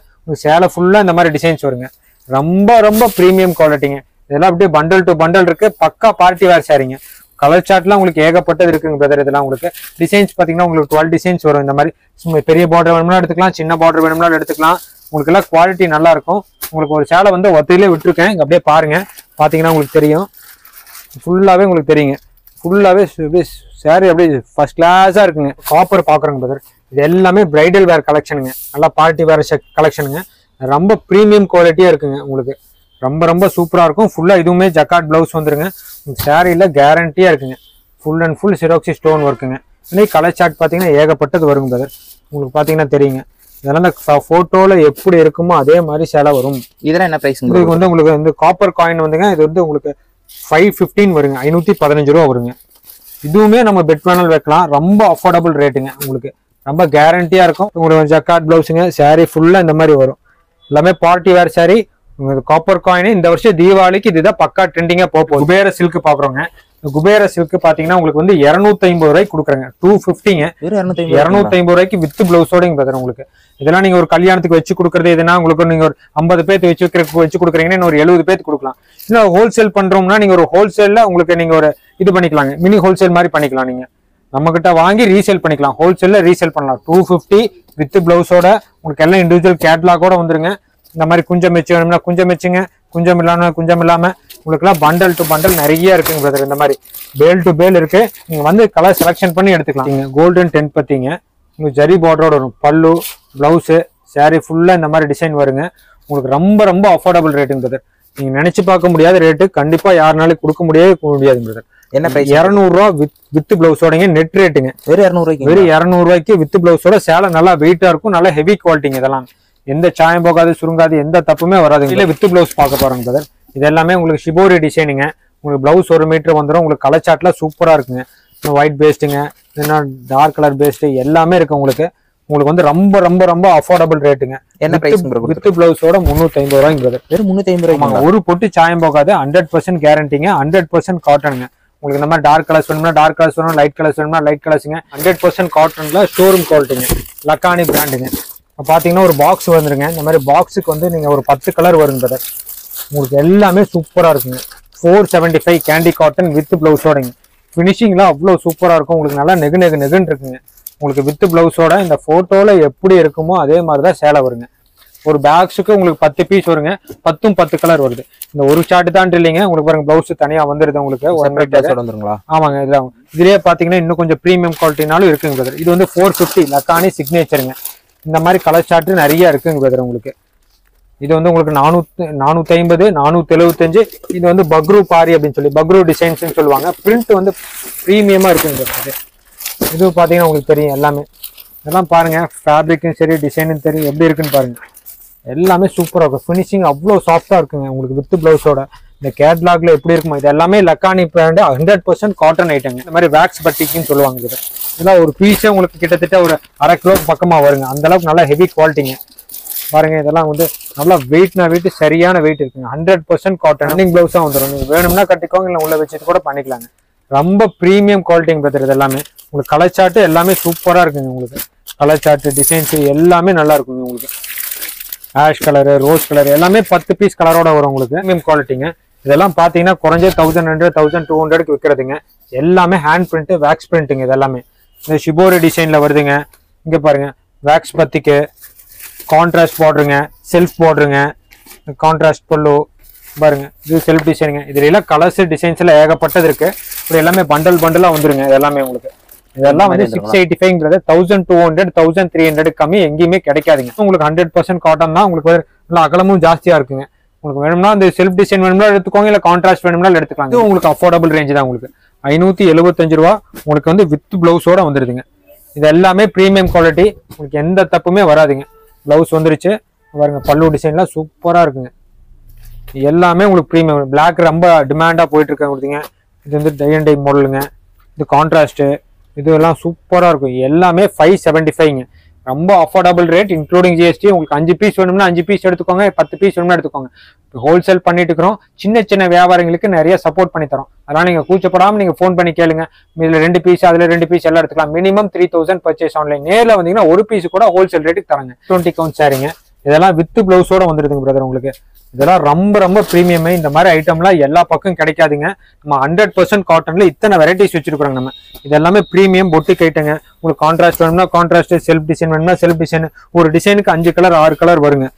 சேலை ஃபுல்லா இந்த மாதிரி டிசைன்ஸ் வருங்க. ரொம்ப ரொம்ப பிரீமியம் குவாலிட்டிங்க. இதெல்லாம் அப்படியே பண்டல் டு பண்டல் இருக்கு. பக்கா பார்ட்டி வேர் சாரிங்க. கலர் சார்ட்லாம் உங்களுக்கு ஏகப்பட்டது இருக்குங்க பிரதர். இதெல்லாம் உங்களுக்கு டிசைன்ஸ் பாத்தீங்கன்னா உங்களுக்கு 12 டிசைன்ஸ் வரும். இந்த மாதிரி பெரிய பார்டர் வேணும்னா எடுத்துக்கலாம், சின்ன பார்டர் வேணும்னாலும் எடுத்துக்கலாம். உங்களுக்கு எல்லாம் குவாலிட்டி நல்லா இருக்கும். உங்களுக்கு ஒரு சேலை வந்து ஒத்தையிலே விட்டுருக்கேன். இங்க அப்படியே பாருங்க. பாத்தீங்கன்னா உங்களுக்கு தெரியும். ஃபுல்லாவே உங்களுக்கு தெரியுங்க. ஃபுல்லாவே சாரி அப்படியே ஃபர்ஸ்ட் கிளாஸா இருக்குங்க. காப்பர் பாக்குறேங்க பிரதர். இது எல்லாமே பிரைடல் வேர் கலெக்ஷனுங்க. நல்லா பார்ட்டி வேர் கலெக்ஷனுங்க. ரொம்ப பிரீமியம் குவாலிட்டியா இருக்குங்க. உங்களுக்கு ரொம்ப ரொம்ப சூப்பரா இருக்கும். ஃபுல்லா இதுவுமே ஜக்கார்ட் பிளவுஸ் வந்துருங்க. சாரியில கேரண்டியா இருக்குங்க. ஃபுல் அண்ட் ஃபுல் சிரோக்சி ஸ்டோன் ஒர்க்குங்க. இன்னைக்கு கலர் சார்ட் பாத்தீங்கன்னா ஏகப்பட்டது வருங்க பிரதர். உங்களுக்கு பாத்தீங்கன்னா தெரியுங்க. இதெல்லாம் போட்டோல எப்படி இருக்குமோ அதே மாதிரி சேலை வரும். இதெல்லாம் என்ன பிரைஸ்? இதுக்கு வந்து உங்களுக்கு வந்து காப்பர் காயின் வந்துங்க. இது வந்து உங்களுக்கு 515 வருங்க. 515 ரூபா வருங்க. இதுவுமே நம்ம பெட் பேனல் வைக்கலாம். ரொம்ப அஃபோர்டபுள் ரேட்டுங்க. உங்களுக்கு ரொம்ப கேரண்டியா இருக்கும். உங்களுக்கு ஜக்கார்ட் பிளவுஸுங்க, சாரீ ஃபுல்லா இந்த மாதிரி வரும். எல்லாமே பார்ட்டி வேர் சாரீ. உங்களுக்கு காப்பர் காயின் இந்த வருஷம் தீபாவளிக்கு இதுதான் பக்கா ட்ரெண்டிங்கா போகும். குபேர சில்க் பாக்குறோங்க. குபேர சில்க் பாத்தீங்கன்னா உங்களுக்கு வந்து 250 ரூபாய்க்கு கொடுக்குறாங்க. 250ங்க. 250 ரூபாய்க்கு வித் பிளவுஸோட பிரதர். உங்களுக்கு இதெல்லாம் நீங்க ஒரு கல்யாணத்துக்கு வச்சு கொடுக்குறது எதுனா உங்களுக்கு நீங்க ஒரு 50 பேர்த்து வச்சு கொடுக்குறீங்கன்னா ஒரு 70 பேர்த்து கொடுக்கலாம். இல்ல ஹோல்சேல் பண்றோம்னா நீங்க ஒரு ஹோல்சேல்ல உங்களுக்கு நீங்க ஒரு இது பண்ணிக்கலாங்க. மினி ஹோல்சேல் மாதிரி பண்ணிக்கலாம். நீங்க நம்ம கிட்ட வாங்கி ரீசேல் பண்ணிக்கலாம். ஹோல்சேல்ல ரீசேல் பண்ணலாம். 250 வித் பிளவுஸோட உங்களுக்கு எல்லாம் இண்டிவிஜுவல் கேட்லாகோட வந்துருங்க. இந்த மாதிரி குஞ்சம் வச்சு வேணும்னா குஞ்சம் வச்சுங்க, குஞ்சம் இல்லாம உங்களுக்கு எல்லாம் பண்டல் டு பண்டல் நிறைய இருக்குங்க பிரதர். இந்த மாதிரி பேல் டு பேல் இருக்கு. நீங்க வந்து கலர் செலக்ஷன் பண்ணி எடுத்துக்கலாம். நீங்க கோல்டன் 10 பத்திங்க உங்களுக்கு ஜரி பார்டரோட வரும். பல்லு, பிளவுஸ், சாரி ஃபுல்லா இந்த மாதிரி டிசைன் வருங்க. உங்களுக்கு ரொம்ப ரொம்ப அஃபோர்டபுள் ரேட்டுங்க பிரதர். நீங்க நினைச்சு பார்க்க முடியாத ரேட்டு. கண்டிப்பா யாருனாலும் கொடுக்க முடியாது பிரதர். என்ன பிரைஸ்? 200 ரூபா வித் பிளவுஸோட நெட் ரேட்டுங்க. வெறும் 200 ரூபாய்க்கு. வெறும் 200 ரூபாய்க்கு வித் பிளவுஸோட சேலை நல்லா வெயிட்டா இருக்கும். நல்லா ஹெவி குவாலிட்டிங்க. இதெல்லாம் எந்த சாயம் போகாது, சுருங்காது, எந்த தப்புமே வராது. இல்ல வித் பிளவுஸ் பார்க்க போறோங்க பிரதர். இது எல்லாமே உங்களுக்கு ஷிபோரி டிசைனுங்க. உங்களுக்கு பிளவுஸ் 1 மீட்டர் வந்துடும். உங்களுக்கு கலர் சார்ட்ல சூப்பரா இருக்குங்க. ஒயிட் பேஸ்டுங்க, இல்லைன்னா டார்க் கலர் பேஸ்ட் எல்லாமே இருக்கு. உங்களுக்கு வந்து ரொம்ப ரொம்ப ரொம்ப அஃபோர்டபுள் ரேட்டுங்க. என்ன பிரைஸ் வித் பிளவுஸோட 350 ரூபாய்ங்க பிரதர். வெறும் 350 ரூபாய்க்கு. ஒரு பொட்டு சாயம் போகாது. 100% கேரண்டிங்க. 100% காட்டனுங்க. உங்களுக்கு இந்த மாதிரி டார்க் கலர்ஸ் வேணும்னா டார்க் கலர்ஸ் வேணும், லைட் கலர்ஸ் வேணும்னா லைட் கலர்ஸுங்க. 100% காட்டன்ல ஷோரூம் குவாலிட்டிங்க. லக்கானி பிராண்டுங்க. பாத்தீங்கன்னா ஒரு பாக்ஸ் வந்துருங்க. இந்த மாதிரி பாக்ஸுக்கு வந்து நீங்க ஒரு 10 கலர் வரும் பிரதர். உங்களுக்கு எல்லாமே சூப்பரா இருக்குங்க. 475 கேண்டி காட்டன் வித் பிளவுஸோடங்க. பினிஷிங்லாம் அவ்வளவு சூப்பரா இருக்கும். உங்களுக்கு நல்லா நெகுன்னு இருக்குங்க. உங்களுக்கு வித் பிளவுஸோட இந்த போட்டோல எப்படி இருக்குமோ அதே மாதிரிதான் சேலை வருங்க. ஒரு பேக்ஸுக்கு உங்களுக்கு 10 பீஸ் வருங்க. 10 கலர் வருது. இந்த ஒரு ஷார்ட் தான் இல்லைங்க. உங்களுக்கு பாருங்க பிளவுஸ் தனியா வந்துருது. உங்களுக்கு வந்துருங்களா? ஆமாங்க. இதுலயே பாத்தீங்கன்னா இன்னும் கொஞ்சம் பிரீமியம் குவாலிட்டினாலும் இருக்குங்க பிரதர். இது வந்து 450 லக்கானி சிக்னேச்சருங்க. இந்த மாதிரி கலர் சார்ட் நிறைய இருக்குங்க பிரதர். உங்களுக்கு இது வந்து உங்களுக்கு 450, 475. இது வந்து பக்ரூ பாரி அப்படின்னு சொல்லி பக்ரூ டிசைன்ஸ் சொல்லுவாங்க. பிரிண்ட் வந்து பிரீமியமா இருக்குங்க. இது பாத்தீங்கன்னா உங்களுக்கு தெரியும் எல்லாமே. இதெல்லாம் பாருங்க, ஃபேப்ரிக்கும் சரி டிசைனும் தெரியும் எப்படி இருக்குன்னு பாருங்க. எல்லாமே சூப்பரா இருக்கும். ஃபினிஷிங் அவ்வளோ சாஃப்டா இருக்குங்க. உங்களுக்கு வித் பிளவுஸோட இந்த கேட்லாக்ல எப்படி இருக்குமா இது எல்லாமே லக்கானி பிராண்ட் 100% காட்டன் ஐட்டங்க. இந்த மாதிரி வேக்ஸ் பட்டிக்குன்னு சொல்லுவாங்க. இதெல்லாம் ஒரு பீஸே உங்களுக்கு கிட்டத்தட்ட ஒரு 1/2 கிலோ பக்கமா வருங்க. அந்த அளவுக்கு நல்லா ஹெவி குவாலிட்டிங்க. பாருங்க இதெல்லாம் வந்து நல்லா வெயிட் சரியான வெயிட் இருக்குங்க. 100% காட்டன் ரன்னிங் பிளவுஸா வந்துடும். நீங்க வேணும்னா கட்டிக்கோங்க, இல்லை உள்ள வச்சுட்டு கூட பண்ணிக்கலாங்க. ரொம்ப பிரீமியம் குவாலிட்டிங்க பத்திர. இது எல்லாமே உங்களுக்கு கலர் சார்ட் எல்லாமே சூப்பரா இருக்குங்க. உங்களுக்கு கலர் சார்ட் டிசைன்ஸ் எல்லாமே நல்லா இருக்குங்க. உங்களுக்கு ஆஷ் கலரு, ரோஸ் கலர் எல்லாமே 10 பீஸ் கலரோட வரும். உங்களுக்கு பிரீமியம் குவாலிட்டிங்க. இதெல்லாம் பாத்தீங்கன்னா குறைஞ்ச 1100, 1200க்கு விற்கிறதுங்க. எல்லாமே ஹேண்ட் பிரிண்ட், வேக்ஸ் பிரிண்ட்டுங்க. இது எல்லாமே இந்த ஷிபோரி டிசைன்ல வருதுங்க. இங்க பாருங்க வேக்ஸ் பத்திக்கு கான்ட்ராஸ்ட் பார்டருங்க, செல்ஃப் பார்டருங்க, கான்ட்ராஸ்ட் பல்லு பாருங்க. இது செல்ஃப் டிசைனுங்க. இதுல எல்லாம் கலர்ஸ் டிசைன்ஸ் எல்லாம் ஏகப்பட்டது இருக்கு. இப்படி எல்லாமே பண்டலா வந்துருங்க. எல்லாமே உங்களுக்கு இதெல்லாம் வந்து 685 1200, 1300 கம்மி எங்கேயுமே கிடைக்காதுங்க. உங்களுக்கு 100% காட்டன் தான். உங்களுக்கு நல்லா அகலமும் ஜாஸ்தியா இருக்குங்க. உங்களுக்கு வேணும்னா இந்த செல்ஃப் டிசைன் வேணும்னா எடுத்துக்கோங்க, இல்ல கான்ட்ராஸ்ட் வேணும்னா எடுத்துக்கலாம். இது உங்களுக்கு அஃபோர்டபுள் ரேஞ்ச் தான். உங்களுக்கு 575 ரூபா உங்களுக்கு வந்து வித் பிளவுஸோட வந்துருதுங்க. இது எல்லாமே பிரீமியம் குவாலிட்டி. உங்களுக்கு எந்த தப்புமே வராதுங்க. பிளவுஸ் வந்துருச்சு பாருங்க. பல்லு டிசைன்லாம் சூப்பரா இருக்குங்க. எல்லாமே உங்களுக்கு பிரீமியம். பிளாக் ரொம்ப டிமாண்டா போயிட்டு இருக்க கொடுத்தீங்க. இது வந்து டை அண்ட் டை மாடலுங்க. இது கான்ட்ராஸ்ட். இது எல்லாம் சூப்பரா இருக்கும். எல்லாமே 575ங்க. ரொம்ப அஃபோர்டபுள் ரேட் இன்க்ளூடிங் ஜிஎஸ்டி. உங்களுக்கு 5 பீஸ் வேணும்னா 5 பீஸ் எடுத்துக்கோங்க, 10 பீஸ் வேணும்னா எடுத்துக்கோங்க. ஹோல்சேல் பண்ணிட்டு இருக்கிறோம். சின்ன வியாபாரிகளுக்கு நிறைய சப்போர்ட் பண்ணி தரோம். அதனால நீங்க கூச்சப்படாம நீங்க ஃபோன் பண்ணி கேளுங்க. இதுல 2 பீஸ் அதுல 2 பீஸ் எல்லாம் எடுத்துக்கலாம். Minimum 3000 purchase online. நேரில் வந்தீங்கன்னா ஒரு பீஸ் கூட ஹோல்சேல் ரேட்டுக்கு தராங்க. 20 கவுண்ட் சாரிங்க. இதெல்லாம் வித் பிளவுஸோட வந்துருதுங்க பிரதர். உங்களுக்கு இதெல்லாம் ரொம்ப ரொம்ப பிரீமியம். இந்த மாதிரி ஐட்டம்லாம் எல்லா பக்கம் கிடைக்காதுங்க. நம்ம 100% காட்டன்ல இத்தனை வெரைட்டிஸ் வச்சிருக்கிறோம். நம்ம இதெல்லாமே பிரீமியம் பொட்டிக் ஐட்டங்க. உங்களுக்கு கான்ட்ராஸ்ட் வேணும்னா கான்ட்ராஸ்ட், செல்ஃப் டிசைன் வேணும்னா செல்ஃப் டிசைன். ஒரு டிசைனுக்கு 5 கலர் 6 கலர் வருங்க.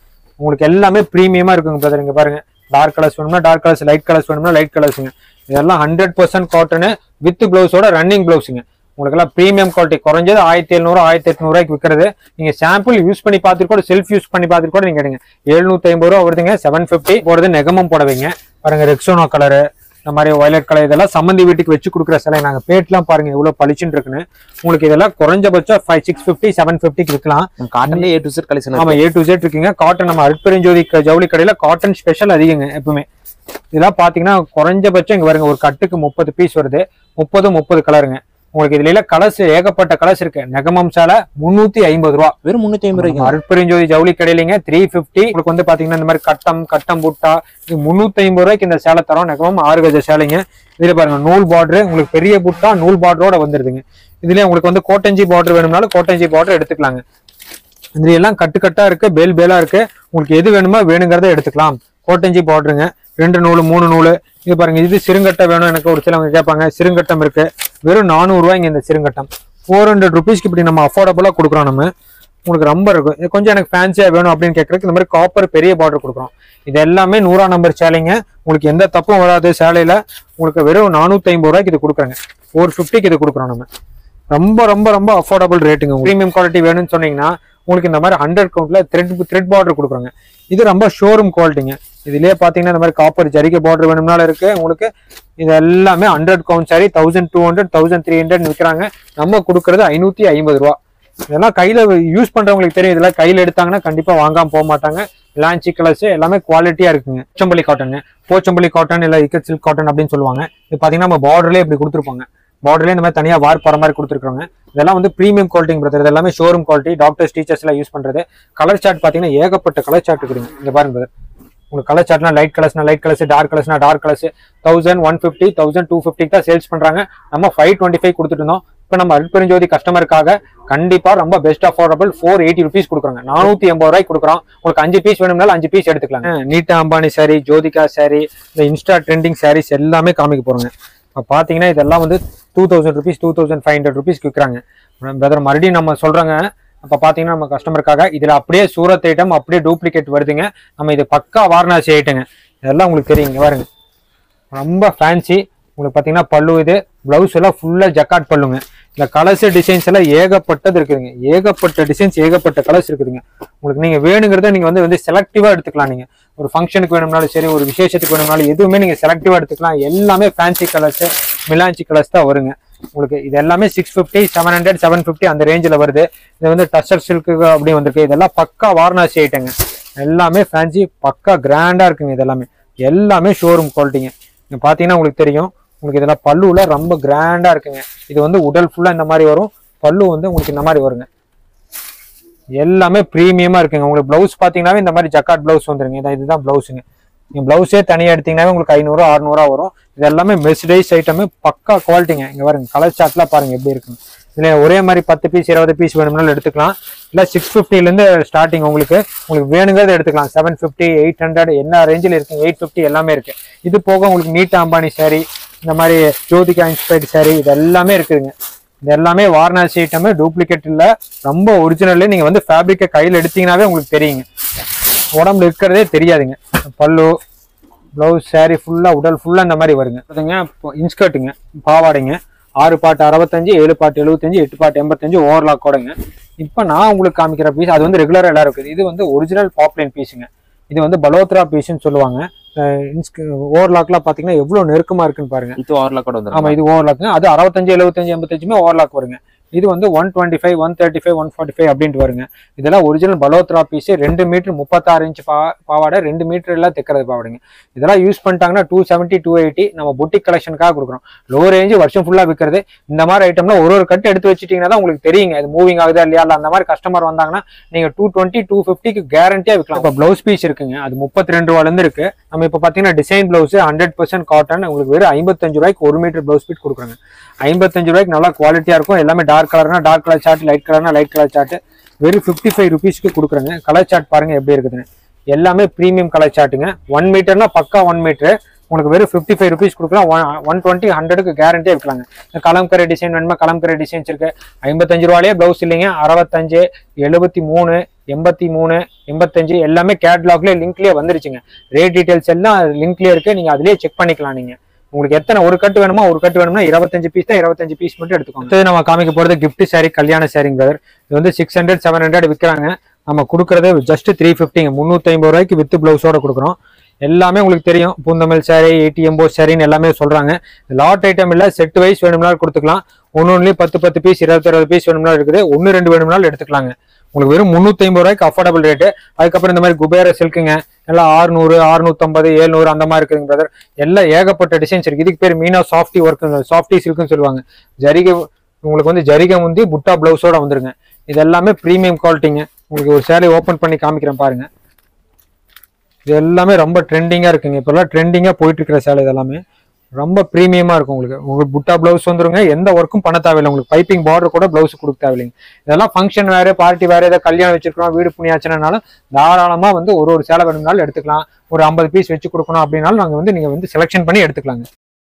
உங்களுக்கு எல்லாமே பிரீமியமா இருக்குங்க பிரதர். இங்க பாருங்க டார்க் கலர்ஸ் வேணும்னா டார்க் கலர்ஸ், லைட் கலர்ஸ் வேணும்னா லைட் கலர்ஸுங்க. இதெல்லாம் 100% காட்டனு வித் பிளவுஸோட ரன்னிங் பிளவுஸுங்க. உங்களுக்கு எல்லாம் பிரீமியம் குவாலிட்டி. குறைஞ்சது 1700, 1800 விற்கிறது. நீங்க சாம்பிள் யூஸ் பண்ணி பார்த்துட்டு கூட, செல்ஃப் யூஸ் பண்ணி பார்த்துட்டு கூட நீங்க எடுங்க. 750 ரூபா வருதுங்க. 750 போடுறது நெகமும் போடவைங்க. பாருங்க ரெக்ஸோனோ கலரு, இந்த மாதிரி வயலட் கலர். இதெல்லாம் சம்மந்தி வீட்டுக்கு வச்சு கொடுக்குற சிலை. நாங்க பேட்லாம் பாருங்க எவ்வளவு பளிச்சுன்னு இருக்குன்னு. உங்களுக்கு இதெல்லாம் குறைஞ்சபட்சம் 650, 750 விற்கலாம். காட்டன்ல A to Z கலெக்ஷன். ஆமா A to Z இருக்குங்க. காட்டன் நம்ம அருட்பெருஞ்சோதி ஜவுளி கடையில காட்டன் ஸ்பெஷல் அதிகங்க எப்பவுமே. இதெல்லாம் பாத்தீங்கன்னா குறைஞ்சபட்சம் இங்க வருங்க ஒரு கட்டுக்கு 30 பீஸ் வருது. 30 கலருங்க. உங்களுக்கு இதுல கலர்ஸ் ஏகப்பட்ட கலர்ஸ் இருக்கு. நெகமம் சேலை 350 ரூபா. வெறும் 350 ரூபாய்க்கு. அருட்பெருஞ்சோதி ஜவுளி கடையிலங்க 350. உங்களுக்கு வந்து பாத்தீங்கன்னா இந்த மாதிரி கட்டம் புட்டா இது 350 ரூபாய்க்கு இந்த சேலை தரோம். நெகமம் 6 கஜ சேலைங்க. இதுல பாருங்க நூல் பார்டர், உங்களுக்கு பெரிய புட்டா நூல் பார்டரோட வந்துருதுங்க. இதுல உங்களுக்கு வந்து கோட்டஞ்சி பார்டர் வேணும்னாலும் கோட்டஞ்சி பார்டர் எடுத்துக்கலாங்க. இதுல எல்லாம் கட்டா இருக்கு, பேலா இருக்கு. உங்களுக்கு எது வேணுமோ வேணுங்கிறத எடுத்துக்கலாம். கோட்டஞ்சி பார்டருங்க. 2 நூல் 3 நூல். இது பாருங்க, இது சிறுங்கட்டை வேணும் எனக்கு ஒரு சிலவங்க கேட்பாங்க. சிறுங்கட்டம் இருக்கு. வெறும் 400 ரூபாய்ங்க இந்த சிறுங்கட்டம். 400 ருபீஸ்க்கு இப்படி நம்ம அஃபோர்டபுளா கொடுக்குறோம். நம்ம உங்களுக்கு ரொம்ப இருக்கும். இது கொஞ்சம் எனக்கு ஃபேன்சியா வேணும் அப்படின்னு கேட்கறதுக்கு இந்த மாதிரி காப்பர் பெரிய பார்டர் கொடுக்குறோம். இது எல்லாமே 100ஆம் நம்பர் சேலைங்க. உங்களுக்கு எந்த தப்பும் வராது. சேலையில உங்களுக்கு வெறும் 450 ரூபாய்க்கு இது கொடுக்குறாங்க. 450க்கு இது கொடுக்குறோம். நம்ம ரொம்ப ரொம்ப ரொம்ப அஃபோர்டபுள் ரேட்டுங்க. ப்ரீமியம் குவாலிட்டி வேணும்னு சொன்னீங்கன்னா உங்களுக்கு இந்த மாதிரி 100 கவுண்ட்ல த்ரெட் பார்டர் கொடுக்குறாங்க. இது ரொம்ப ஷோரூம் குவாலிட்டிங்க. இதுலயே பாத்தீங்கன்னா இந்த மாதிரி காப்பர் ஜரிகை பார்டர் வேணும்னாலும் இருக்கு. உங்களுக்கு இது எல்லாமே 100 கவுண்ட் சாரி 1200 1300 விற்கிறாங்க. நம்ம கொடுக்கறது 550 ரூபா. இதெல்லாம் கையில யூஸ் பண்றவங்களுக்கு தெரியும். இதெல்லாம் கையில எடுத்தாங்கன்னா கண்டிப்பா வாங்காம போக மாட்டாங்க. லான்ச்சி கலர்ஸ் எல்லாமே குவாலிட்டியா இருக்குங்க. போச்சம்பள்ளி காட்டன், போச்சம்பள்ளி காட்டன் இல்ல இக்கட் சில்க் காட்டன் அப்படின்னு சொல்லுவாங்க. இது பாத்தீங்கன்னா நம்ம பார்டர்லயே இப்படி கொடுத்துருப்பாங்க. பார்டர்ல இந்த மாதிரி தனியா வார் போற மாதிரி கொடுத்துருக்காங்க. இதெல்லாம் வந்து பிரீமியம் குவாலிட்டி பிரதர். இது எல்லாமே ஷோரூம் குவாலிட்டி. டாக்டர்ஸ் டீச்சர்ஸ் எல்லாம் யூஸ் பண்றது. கலர் சார்ட் பாத்தீங்கன்னா ஏகப்பட்ட கலர் சார்ட் இருக்குதுங்க. இங்க பாருங்க பிரதர், உங்களுக்கு கலர் சார்ட்னா லைட் கலர்ஸ், டார்க் கலர்ஸ் 1000 150 1250 தான் சேல்ஸ் பண்றாங்க. நம்ம 525 கொடுத்துட்டு இருந்தோம். இப்போ நம்ம அருட்பெருஞ்சோதி கஸ்டமருக்காக கண்டிப்பா ரொம்ப பெஸ்ட் அஃபோர்டபுள் 480 ருபீஸ் கொடுக்குறாங்க. 480 ரூபாய்க்கு கொடுக்குறோம். உங்களுக்கு 5 பீஸ் வேணும்னாலும் 5 பீஸ் எடுத்துக்கலாம். நீட்டா அம்பானி சாரி, ஜோதிகா சாரி, இந்த இன்ஸ்டா ட்ரெண்டிங் சாரீஸ் எல்லாமே காமிக்க போறோங்க. இப்போ பாத்தீங்கன்னா இதெல்லாம் வந்து 2000 ருபீஸ் 2500 ருபீஸ்க்கு விற்கிறாங்க. பிரதர் மறுபடியும் நம்ம சொல்றாங்க. அப்ப பாத்தீங்கன்னா நம்ம கஸ்டமருக்காக இதுல அப்படியே சூரத் ஐட்டம் அப்படியே டூப்ளிகேட் வருதுங்க. நம்ம இது பக்கா வாரணாசி ஐட்டங்க. இதெல்லாம் உங்களுக்கு தெரியுங்க. பாருங்க ரொம்ப ஃபேன்சி. உங்களுக்கு பாத்தீங்கன்னா பல்லு, இது பிளவுஸ் எல்லாம் ஃபுல்லா ஜக்காட் பல்லுங்க. இந்த கலர்ஸ் டிசைன்ஸ் எல்லாம் ஏகப்பட்டது இருக்குதுங்க. ஏகப்பட்ட டிசைன்ஸ் ஏகப்பட்ட கலர்ஸ் இருக்குதுங்க. உங்களுக்கு நீங்க வேணுங்கிறத நீங்க வந்து செலக்டிவா எடுத்துக்கலாம். நீங்க ஒரு ஃபங்க்ஷனுக்கு வேணும்னாலும் சரி, ஒரு விசேஷத்துக்கு வேணும்னாலும் எதுவுமே நீங்க செலக்டிவா எடுத்துக்கலாம். எல்லாமே ஃபேன்சி கலர்ஸ், மிலாஞ்சி கலர்ஸ் தான் வருங்க. உங்களுக்கு இது எல்லாமே 650 700 750 அந்த ரேஞ்சில் வருது. இது வந்து டஸ்டர் சில்க்கு அப்படி வந்திருக்கு. இதெல்லாம் பக்கா வாரணாசி ஐட்டங்க. எல்லாமே ஃபேன்சி பக்கா கிராண்டா இருக்குங்க. இது எல்லாமே ஷோரூம் குவாலிட்டிங்க. நீங்க பாத்தீங்கன்னா உங்களுக்கு தெரியும். உங்களுக்கு இதெல்லாம் பல்லுல ரொம்ப கிராண்டா இருக்குங்க. இது வந்து உடல் ஃபுல்லா இந்த மாதிரி வரும். பல்லு வந்து உங்களுக்கு இந்த மாதிரி வருங்க. எல்லாமே பிரீமியமா இருக்குங்க. உங்களுக்கு பிளவுஸ் பாத்தீங்கன்னா இந்த மாதிரி ஜக்காட் பிளவுஸ் வந்துருங்க. இதுதான் பிளவுஸுங்க. நீங்க பிளவுஸே தனியா எடுத்தீங்கன்னா உங்களுக்கு 500 600 வரும். இது எல்லாமே மெர்சிடைஸ் ஐட்டமே பக்கா குவாலிட்டிங்க. இங்க பாருங்க கலர் சார்ட்லாம் பாருங்க எப்படி இருக்குங்க. இதுல ஒரே மாதிரி 10 பீஸ் 20 பீஸ் வேணும்னாலும் எடுத்துக்கலாம். இல்ல 650 இருந்து ஸ்டார்டிங். உங்களுக்கு வேணுங்கிறத எடுத்துக்கலாம். 750 800 என்ன ரேஞ்சில் இருக்கு. 850 எல்லாமே இருக்கு. இது போக உங்களுக்கு நீட்டா அம்பானி சாரி, இந்த மாதிரி ஜோதிகா இன்ஸ்பைர்டு சாரி, இது எல்லாமே இருக்குதுங்க. இது எல்லாமே வாரணாசி ஐட்டமே, டூப்ளிகேட் இல்ல, ரொம்ப ஒரிஜினல். நீங்க வந்து ஃபேப்ரிக்கை கையில் எடுத்தீங்கன்னாவே உங்களுக்கு தெரியுங்க. உடம்புல இருக்கிறதே தெரியாதுங்க. பல்லு, பிளவுஸ், சாரி ஃபுல்லா உடல் ஃபுல்லா இந்த மாதிரி வருங்க. பார்த்தீங்க இன்ஸ்கர்ட்டுங்க, பாவாடைங்க. 6 பாட்டு 65, 7 பாட்டு 75, 8 பாட்டு 85 ஓவர்லாக்கோடங்க. இப்போ நான் உங்களுக்கு காமிக்கிற பீஸ் அது வந்து ரெகுலராக எல்லாரும் இருக்குது. இது வந்து ஒரிஜினல் பாப்லைன் பீஸுங்க. இது வந்து பலோத்ரா பீஸ்ன்னு சொல்லுவாங்க. ஓவர்லாக்லாம் பாத்தீங்கன்னா எவ்வளவு நெருக்கமா இருக்குன்னு பாருங்க. இது ஓவர்லாக்கோட வந்து. ஆமா, இது ஓவர்லாக்குங்க. அது 65 75 85 ஓவர்லாக் வருங்க. இது வந்து 125 135 145 அப்படின்ட்டு வருங்க. இதெல்லாம் original Balotra piece. 2 metre 36 inch பாவாடை, 2 மீட்டர் எல்லாம் தைக்கிறது பாவாடைங்க. இதெல்லாம் யூஸ் பண்ணிட்டாங்கன்னா 270 280 நம்ம புட்டிக் கலெக்ஷனுக்காக கொடுக்குறோம். லோ ரேஞ்ச் வருஷம் ஃபுல்லா விற்கிறது. இந்த மாதிரி ஐட்டம்ல ஒரு கட்டு எடுத்து வச்சுட்டீங்கன்னா தான் உங்களுக்கு தெரியுங்க இது மூவிங் ஆகுதா இல்லையா. அந்த மாதிரி கஸ்டமர் வந்தாங்கன்னா நீங்க 220 250க்கு கேரண்டியா விற்கலாம். இப்போ பிளவுஸ் பீஸ் இருக்குங்க. அது 32 ரூபாயில இருந்து இருக்கு. நம்ம இப்போ பாத்தீங்கன்னா டிசைன் பிளவுஸ் 100% காட்டன். உங்களுக்கு வெறும் 55 ரூபாய்க்கு 1 மீட்டர் பிளவுஸ் பீட் கொடுக்குறாங்க. 55 ரூபாய்க்கு நல்லா குவாலிட்டியா இருக்கும். எல்லாமே டார்க் கலர்னா டார்க் கலர் சார்ட், லைட் கலர்னா லைட் கலர் சார்ட். வெறும் 55 ருபீஸ்க்கு கொடுக்குறாங்க. கலர் சார்ட் பாருங்க எப்படி இருக்குதுன்னு. எல்லாமே பிரீமியம் கலர் சார்ட்டுங்க. 1 மீட்டர்னா பக்கா 1 மீட்டர் உங்களுக்கு வெறும் 55 ருபீஸ் கொடுக்கலாம். 120 100க்கு கேரண்டியா விற்கலாங்க. கலம்கரை டிசைன் வேணுமா, கலம்கரை டிசைன்ஸ் இருக்கு. 55 ரூபாயே பிளவுஸ் இல்லைங்க. 65 73 83 85 எல்லாமே கேட்லாக்ல லிங்க்லயே வந்துருச்சுங்க. ரேட் டீடைல்ஸ் எல்லாம் லிங்க்லயே இருக்கு. நீங்க அதுலயே செக் பண்ணிக்கலாம். நீங்க உங்களுக்கு எத்தனை ஒரு கட்டு வேணுமா, 25 பீஸ் தான், 25 பீஸ் மட்டும் எடுத்துக்கோங்க. நம்ம காமிக்க போறது கிஃப்ட் சாரி, கல்யாண சாரிங்க பிரதர். இது வந்து 600 700 விற்கிறாங்க. நம்ம கொடுக்கறது ஜஸ்ட் 350 350 ரூபாய்க்கு வித் பிளவுஸோட கொடுக்குறோம். எல்லாமே உங்களுக்கு தெரியும். பூந்தமிழ் சாரி, ATM சாரின்னு எல்லாமே சொல்றாங்க. லாட் ஐட்டம் இல்ல, செட் வைஸ் வேணும்னாலும் கொடுத்துக்கலாம். ஒன்னொன்னுலயும் 10 பீஸ் 20 பீஸ் வேணும்னாலும் இருக்குது. 1 2 வேணும்னாலும் எடுத்துக்கலாங்க. உங்களுக்கு வெறும் 350 ரூபாய்க்கு அஃபோர்டபுள் ரேட்டு. அதுக்கப்புறம் இந்த மாதிரி குபேர சில்க்குங்க, எல்லாம் 600 650 700 அந்த மாதிரி இருக்குதுங்க பிரதர். எல்லாம் ஏகப்பட்ட டிசைன்ஸ் இருக்கு. இதுக்கு பேர் மீனா சாஃப்டி ஒர்க்குங்க, சாஃப்டி சில்க்னு சொல்லுவாங்க. ஜரிகை உங்களுக்கு வந்து ஜரிகை முந்தி புட்டா பிளவுஸோட வந்துருங்க. இது எல்லாமே ப்ரீமியம் குவாலிட்டிங்க. உங்களுக்கு ஒரு சேலை ஓப்பன் பண்ணி காமிக்கிறேன் பாருங்க. இது எல்லாமே ரொம்ப ட்ரெண்டிங்கா இருக்குங்க. இப்பெல்லாம் ட்ரெண்டிங்கா போயிட்டு இருக்கிற சேலை இதெல்லாமே ரொம்ப ப்ரீமியமா இருக்கும். உங்களுக்கு புட்டா பிளவுஸ் வந்துருங்க. எந்த ஒர்க்கும் பண்ண தேவையில்லை. உங்களுக்கு பைப்பிங் பார்டர் கூட பிளவுஸ் கொடுக்க தேவையில்லைங்க. இதெல்லாம் ஃபங்க்ஷன் வேற, பார்ட்டி வேற, ஏதாவது கல்யாணம் வச்சிருக்கோம், வீடு புண்ணியாச்சனாலும் தாராளமா வந்து ஒரு சேலை வேணும்னாலும் எடுத்துக்கலாம். ஒரு 50 பீஸ் வச்சு கொடுக்கணும் அப்படின்னாலும் நாங்க வந்து நீங்க வந்து செலெக்ஷன் பண்ணி எடுத்துக்கலாங்க.